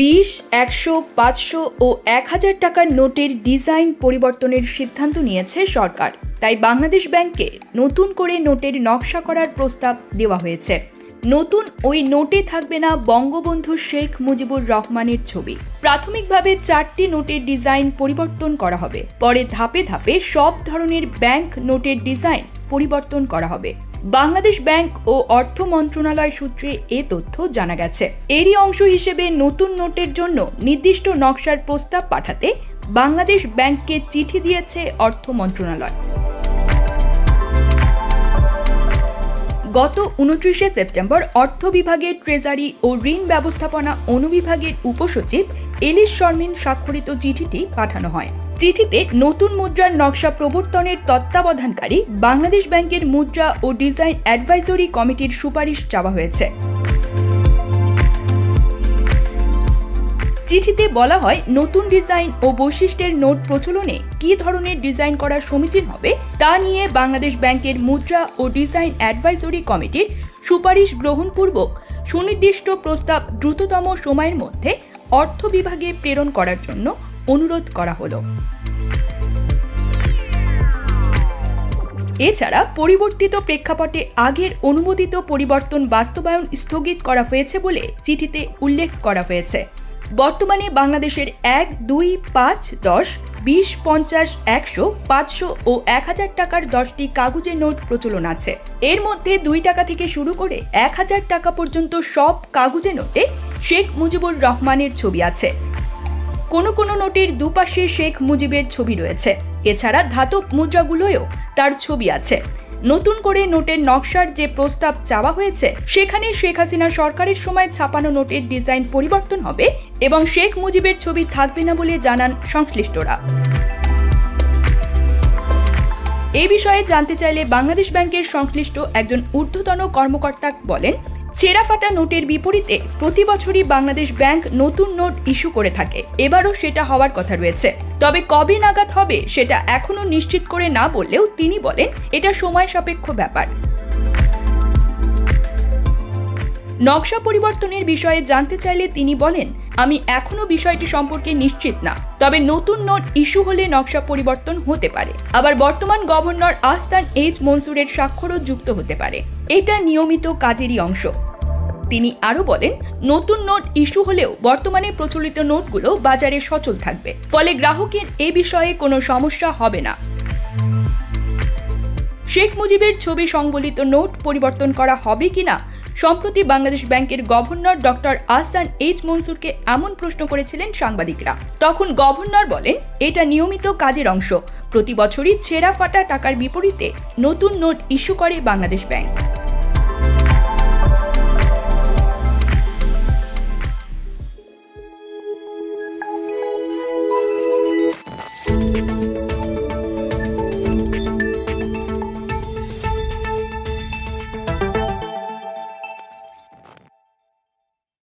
20, 100, 500 ও 1000 টাকার নোটের ডিজাইন পরিবর্তনের সিদ্ধান্ত নিয়েছে সরকার। তাই বাংলাদেশ ব্যাংককে নতুন করে নোটের নকশা করার প্রস্তাব দেওয়া হয়েছে। নতুন ওই নোটে থাকবে না বঙ্গবন্ধু শেখ মুজিবুর রহমানের ছবি। প্রাথমিকভাবে 4টি নোটের ডিজাইন পরিবর্তন করা হবে। পরে ধাপে ধাপে সব ধরনের ব্যাংক নোটের ডিজাইন পরিবর্তন করা হবে। বাংলাদেশ ব্যাংক ও অর্থ মন্ত্রণালয় সূত্রে এ তথ্য জানা গেছে। এরই অংশ হিসেবে নতুন নোটের জন্য নির্দিষ্ট নকশার প্রস্তাব পাঠাতে বাংলাদেশ ব্যাংককে চিঠি দিয়েছে অর্থ মন্ত্রণালয়। গত 29শে সেপ্টেম্বর অর্থ বিভাগের ট্রেজারি ও ঋণ ব্যবস্থাপনা অনুবিভাগের উপসচিব এলিস শর্মিন স্বাক্ষরিত চিঠিটি পাঠানো হয়। চিঠিতে নতুন মুদ্রার নকশা প্রবর্তনের তত্ত্বাবধানকারী বাংলাদেশ ব্যাংকের মুদ্রা ও ডিজাইন অ্যাডভাইজরি কমিটির সুপারিশ চাওয়া হয়েছে। চিঠিতে বলা হয়, নতুন ডিজাইন ও বৈশিষ্ট্যের নোট প্রচলনে কী ধরনের ডিজাইন করা সমীচীন হবে তা নিয়ে বাংলাদেশ ব্যাংকের মুদ্রা ও ডিজাইন অ্যাডভাইজরি কমিটির সুপারিশ গ্রহণপূর্বক সুনির্দিষ্ট প্রস্তাব দ্রুততম সময়ের মধ্যে অর্থ বিভাগে প্রেরণ করার জন্য অনুরোধ করা হলো। এছাড়া পরিবর্তিত প্রেক্ষাপটে আগের অনুমোদিত পরিবর্তন বাস্তবায়ন স্থগিত করা হয়েছে বলে চিঠিতে উল্লেখ করা হয়েছে। বর্তমানে বাংলাদেশের 1, 2, 5, 10, 20, 50, 100, 500 ও 1000 টাকার 10টি কাগজের নোট প্রচলন আছে। এর মধ্যে 2 টাকা থেকে শুরু করে 1000 টাকা পর্যন্ত সব কাগজের নোটে শেখ মুজিবুর রহমানের ছবি আছে। কোনো কোনো নোটের দুপাশে শেখ মুজিবের ছবি রয়েছে। এছাড়া ধাতব মুদ্রাগুলোয়ও তার ছবি আছে। নতুন করে নোটের নকশার যে প্রস্তাব চাওয়া হয়েছে সেখানে শেখ হাসিনা সরকারের সময় ছাপানো নোটের ডিজাইন পরিবর্তন হবে এবং শেখ মুজিবের ছবি থাকবে না বলে জানান সংশ্লিষ্টরা। এ বিষয়ে জানতে চাইলে বাংলাদেশ ব্যাংকের সংশ্লিষ্ট একজন ঊর্ধ্বতন কর্মকর্তা বলেন, ছেঁড়া ফাটা নোটের বিপরীতে প্রতি বছরই বাংলাদেশ ব্যাংক নতুন নোট ইস্যু করে থাকে। এবারও সেটা হওয়ার কথা রয়েছে। তবে কবে নাগাদ হবে সেটা এখনো নিশ্চিত করে না বললেও তিনি বলেন, এটা সময় সাপেক্ষ ব্যাপার। নকশা পরিবর্তনের বিষয়ে জানতে চাইলে তিনি বলেন, আমি এখনো বিষয়টি সম্পর্কে নিশ্চিত না। তবে নতুন নোট ইস্যু হলে নকশা পরিবর্তন হতে পারে। আবার বর্তমান গভর্নর আহসান এইচ মনসুরের স্বাক্ষরও যুক্ত হতে পারে। এটা নিয়মিত কাজেরই অংশ। তিনি আরও বলেন, নতুন নোট ইস্যু হলেও বর্তমানে প্রচলিত নোটগুলো বাজারে সচল থাকবে। ফলে গ্রাহকের এ বিষয়ে কোনো সমস্যা হবে না। শেখ মুজিবের ছবি সংবলিত নোট পরিবর্তন করা হবে কিনা সম্প্রতি বাংলাদেশ ব্যাংকের গভর্নর ডক্টর আহসান এইচ মনসুরকে এমন প্রশ্ন করেছিলেন সাংবাদিকরা। তখন গভর্নর বলেন, এটা নিয়মিত কাজের অংশ। প্রতি বছরই ছেঁড়া ফাটা টাকার বিপরীতে নতুন নোট ইস্যু করে বাংলাদেশ ব্যাংক।